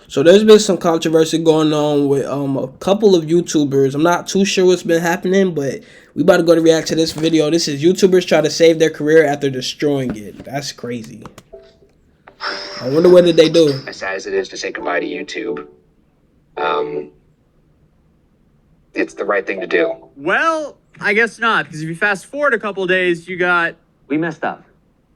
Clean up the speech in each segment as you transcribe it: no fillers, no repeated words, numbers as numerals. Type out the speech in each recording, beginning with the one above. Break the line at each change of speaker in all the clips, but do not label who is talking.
So there's been some controversy going on with a couple of YouTubers. I'm not too sure what's been happening, but we about to go to react to this video. This is YouTubers try to save their career after destroying it. That's crazy. I wonder what did they do.
As sad as it is to say goodbye to YouTube, it's the right thing to do.
Well, I guess not, because if you fast forward a couple days, you got...
We messed up.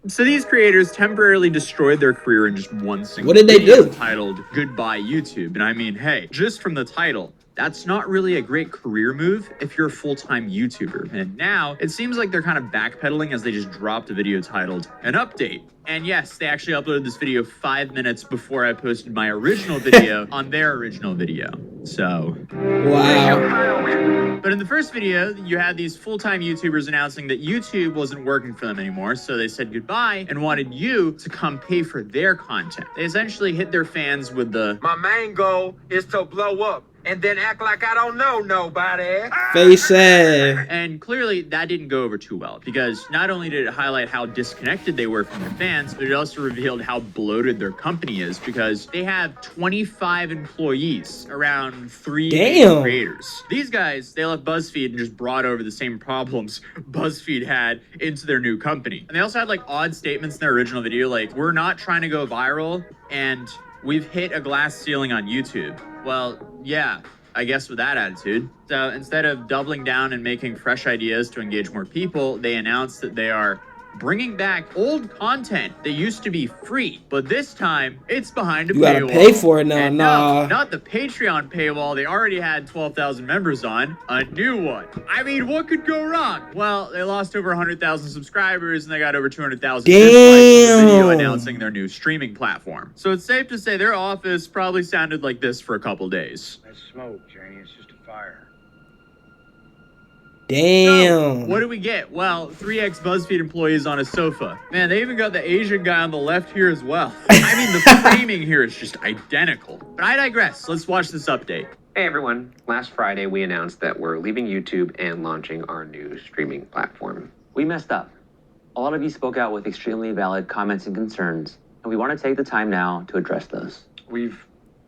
So these creators temporarily destroyed their career in just one single
What did they
video
do?
titled Goodbye YouTube. And I mean, hey, just from the title, that's not really a great career move if you're a full-time YouTuber. And now it seems like they're kind of backpedaling as they just dropped a video titled An Update. And yes, they actually uploaded this video 5 minutes before I posted my original video on their original video. So...
Wow.
But in the first video, you had these full-time YouTubers announcing that YouTube wasn't working for them anymore, so they said goodbye and wanted you to come pay for their content. They essentially hit their fans with the,
"My main goal is to blow up and then act like I don't know nobody."
Face sad.
and clearly that didn't go over too well, because not only did it highlight how disconnected they were from their fans, but it also revealed how bloated their company is, because they have 25 employees, around 3 creators. These guys, they left BuzzFeed and just brought over the same problems BuzzFeed had into their new company. And they also had like odd statements in their original video, like, "We're not trying to go viral, and we've hit a glass ceiling on YouTube." Well, yeah, I guess with that attitude. So instead of doubling down and making fresh ideas to engage more people, they announced that they are bringing back old content that used to be free, but this time it's behind a paywall.
You gotta pay for it now.
And
Nah.
no, not the Patreon paywall they already had 12,000 members on, a new one. I mean, what could go wrong? Well, they lost over 100,000 subscribers and they got over 200,000 dislikes on the video announcing their new streaming platform. So it's safe to say their office probably sounded like this for a couple days.
That's smoke, Janie. It's just a fire.
Damn.
So, what do we get? Well, 3x BuzzFeed employees on a sofa. Man, they even got the Asian guy on the left here as well. I mean, the framing here is just identical. But I digress. Let's watch this update.
Hey everyone, last Friday we announced that we're leaving YouTube and launching our new streaming platform.
We messed up. A lot of you spoke out with extremely valid comments and concerns, and we want to take the time now to address those.
We've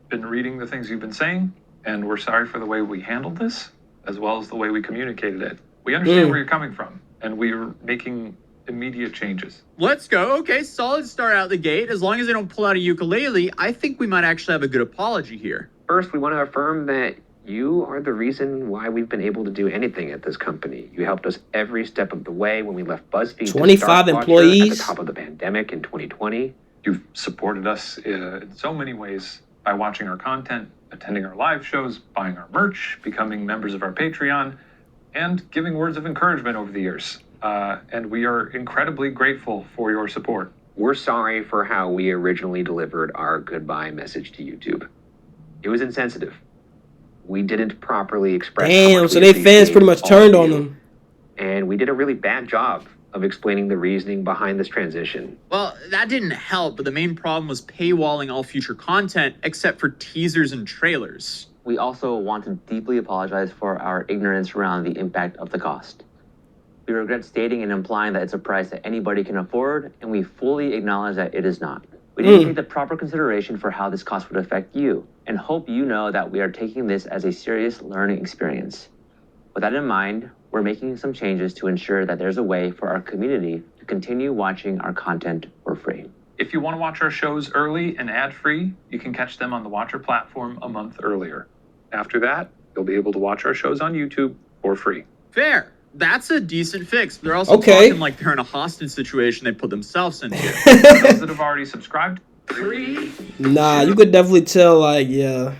been reading the things you've been saying, and we're sorry for the way we handled this, as well as the way we communicated it. We understand where you're coming from, and we're making immediate changes.
Let's go. Okay, solid start out the gate. As long as they don't pull out a ukulele, I think we might actually have a good apology here.
First, we want to affirm that you are the reason why we've been able to do anything at this company. You helped us every step of the way when we left BuzzFeed
25
to start
employees
Watcher at the top of the pandemic in 2020.
You've supported us in so many ways by watching our content, attending our live shows, buying our merch, becoming members of our Patreon, and giving words of encouragement over the years. And we are incredibly grateful for your support.
We're sorry for how we originally delivered our goodbye message to YouTube. It was insensitive. We didn't properly express.
Damn, so they fans pretty much turned on them.
And we did a really bad job of explaining the reasoning behind this transition.
Well, that didn't help, but the main problem was paywalling all future content except for teasers and trailers.
We also want to deeply apologize for our ignorance around the impact of the cost. We regret stating and implying that it's a price that anybody can afford, and we fully acknowledge that it is not. We didn't take the proper consideration for how this cost would affect you, and hope you know that we are taking this as a serious learning experience. With that in mind, we're making some changes to ensure that there's a way for our community to continue watching our content for free.
If you want to watch our shows early and ad-free, you can catch them on the Watcher platform a month earlier. After that, you'll be able to watch our shows on YouTube for free.
Fair. That's a decent fix. They're also talking like they're in a hostage situation they put themselves into.
Those that have already subscribed, free.
Nah, you could definitely tell, like, yeah.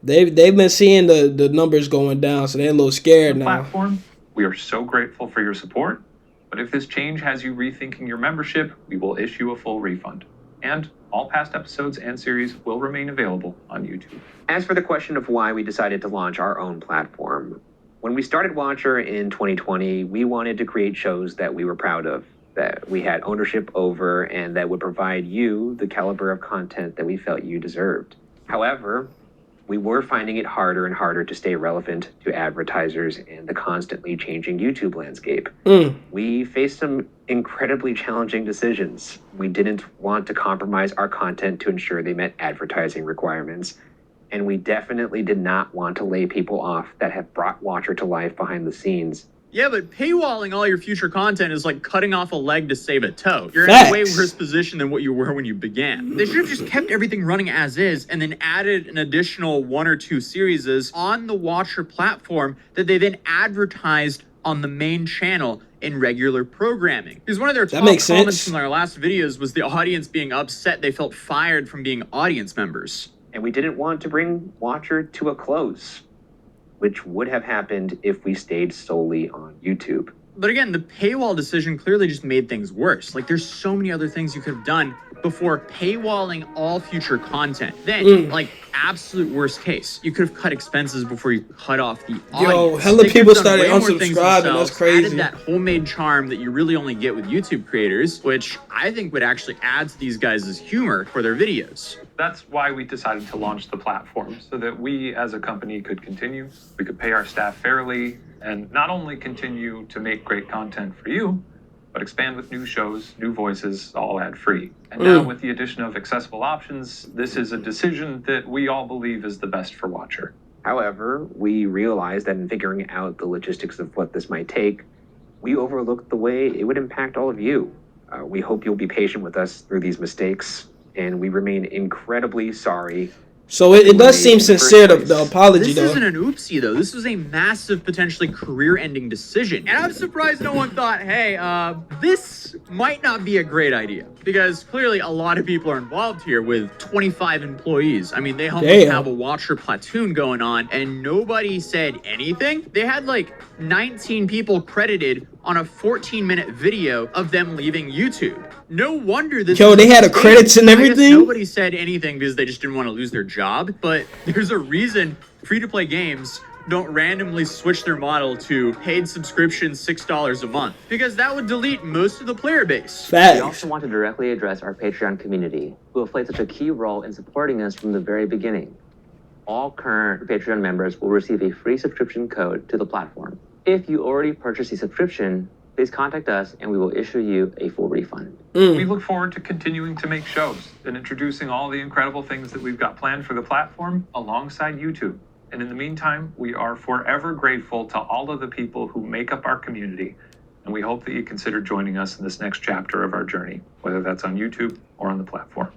They've been seeing the numbers going down, so they're a little scared now.
Platform, we are so grateful for your support, but if this change has you rethinking your membership, we will issue a full refund. And all past episodes and series will remain available on YouTube.
As for the question of why we decided to launch our own platform, when we started Watcher in 2020, we wanted to create shows that we were proud of, that we had ownership over, and that would provide you the caliber of content that we felt you deserved. However, We were finding it harder and harder to stay relevant to advertisers and the constantly changing YouTube landscape. We faced some incredibly challenging decisions. We didn't want to compromise our content to ensure they met advertising requirements. And we definitely did not want to lay people off that have brought Watcher to life behind the scenes.
Yeah, but paywalling all your future content is like cutting off a leg to save a toe. You're
Facts.
in a way worse position than what you were when you began. They should have just kept everything running as is and then added an additional 1 or 2 series on the Watcher platform that they then advertised on the main channel in regular programming. Because one of their top
makes
comments
sense.
from their last videos was the audience being upset they felt fired from being audience members.
And we didn't want to bring Watcher to a close, which would have happened if we stayed solely on YouTube.
But again, the paywall decision clearly just made things worse. Like, there's so many other things you could have done before paywalling all future content. Then, like, absolute worst case, you could have cut expenses before you cut off the audience.
Hella
They could
people
have done
started
way more things
unsubscribing.
themselves,
That's crazy.
Added that homemade charm that you really only get with YouTube creators, which I think would actually add to these guys' humor for their videos.
That's why we decided to launch the platform, so that we as a company could continue, we could pay our staff fairly, and not only continue to make great content for you, but expand with new shows, new voices, all ad-free. And now with the addition of accessible options, this is a decision that we all believe is the best for Watcher.
However, we realized that in figuring out the logistics of what this might take, we overlooked the way it would impact all of you. We hope you'll be patient with us through these mistakes, and we remain incredibly sorry.
So it does seem sincere, the apology,
This
though.
isn't an oopsie, though. This was a massive, potentially career-ending decision. And I'm surprised no one thought, hey, this might not be a great idea. Because clearly a lot of people are involved here with 25 employees. I mean, they almost have a Watcher platoon going on, and nobody said anything. They had like 19 people credited on a 14-minute video of them leaving YouTube. No wonder this.
Yo, they had the credits and
I guess
everything?
nobody said anything because they just didn't want to lose their job. But there's a reason free-to-play games don't randomly switch their model to paid subscription $6 a month, because that would delete most of the player base.
We
Facts.
also want to directly address our Patreon community, who have played such a key role in supporting us from the very beginning. All current Patreon members will receive a free subscription code to the platform. If you already purchased a subscription, please contact us and we will issue you a full refund.
We look forward to continuing to make shows and introducing all the incredible things that we've got planned for the platform alongside YouTube. And in the meantime, we are forever grateful to all of the people who make up our community. And we hope that you consider joining us in this next chapter of our journey, whether that's on YouTube or on the platform.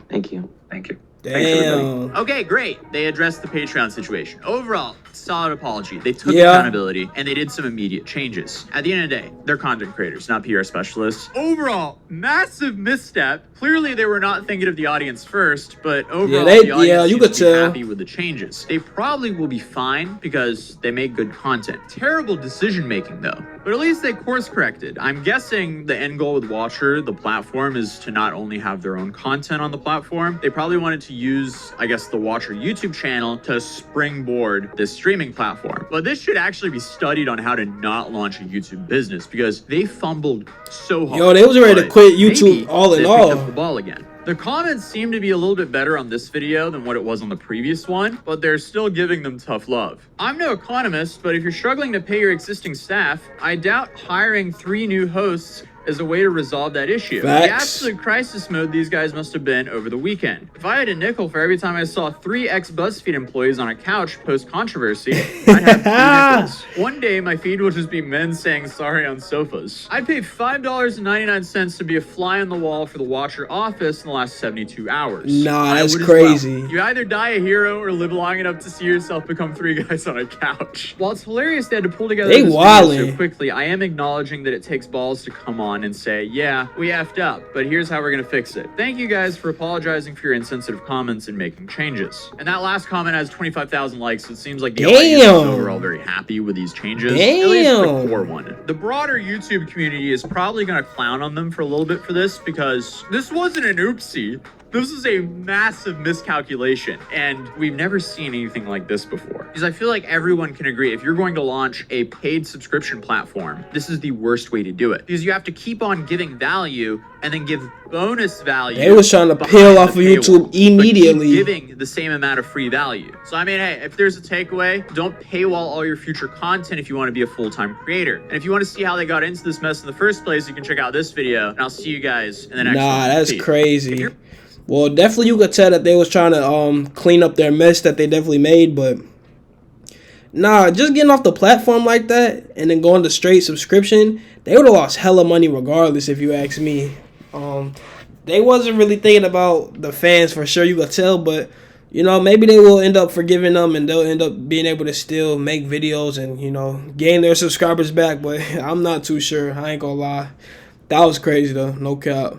Thank you.
Thank you.
Damn.
Okay, great. They addressed the Patreon situation. Overall, solid apology. They took
Yeah.
accountability, and they did some immediate changes. At the end of the day, they're content creators, not PR specialists. Overall, massive misstep. Clearly, they were not thinking of the audience first, but overall, the audience
you
seems
could
to be
tell.
happy with the changes. They probably will be fine because they make good content. Terrible decision-making, though. But at least they course-corrected. I'm guessing the end goal with Watcher, the platform, is to not only have their own content on the platform, they probably wanted to use, I guess, the Watcher YouTube channel to springboard this streaming platform. But this should actually be studied on how to not launch a YouTube business, because they fumbled so hard.
Yo, they was ready to
But
quit YouTube
maybe
all in
they picked
all.
up the ball again. The comments seem to be a little bit better on this video than what it was on the previous one, but they're still giving them tough love. I'm no economist, but if you're struggling to pay your existing staff, I doubt hiring 3 new hosts is a way to resolve that issue.
Facts.
The absolute crisis mode these guys must have been over the weekend. If I had a nickel for every time I saw 3 ex-BuzzFeed employees on a couch post-controversy, I'd have 3 nickels. One day, my feed will just be men saying sorry on sofas. I'd pay $5.99 to be a fly on the wall for the Watcher office in the last 72 hours.
Nah,
I
that's
would as
crazy.
well. You either die a hero or live long enough to see yourself become 3 guys on a couch. While it's hilarious they had to pull together
They
this video
wildin'.
so quickly, I am acknowledging that it takes balls to come on and say, yeah, we effed up, but here's how we're gonna fix it. Thank you guys for apologizing for your insensitive comments and making changes. And that last comment has 25,000 likes, so it seems like the audience is
Damn.
overall very happy with these changes. At least the
Damn.
core one. The broader YouTube community is probably gonna clown on them for a little bit for this, because this wasn't an oopsie. This is a massive miscalculation, and we've never seen anything like this before. Because I feel like everyone can agree, if you're going to launch a paid subscription platform, this is the worst way to do it. Because you have to keep on giving value and then give bonus value.
They was trying to peel off of YouTube immediately.
But keep giving the same amount of free value. So I mean, hey, if there's a takeaway, don't paywall all your future content if you want to be a full-time creator. And if you want to see how they got into this mess in the first place, you can check out this video, and I'll see you guys in the next one.
Nah, that's
Peace.
crazy. Well, definitely you could tell that they was trying to clean up their mess that they definitely made, but nah, just getting off the platform like that and then going to straight subscription, they would have lost hella money regardless, if you ask me. They wasn't really thinking about the fans for sure, you could tell, but you know, maybe they will end up forgiving them and they'll end up being able to still make videos and, you know, gain their subscribers back, but I'm not too sure. I ain't gonna lie. That was crazy though, no cap.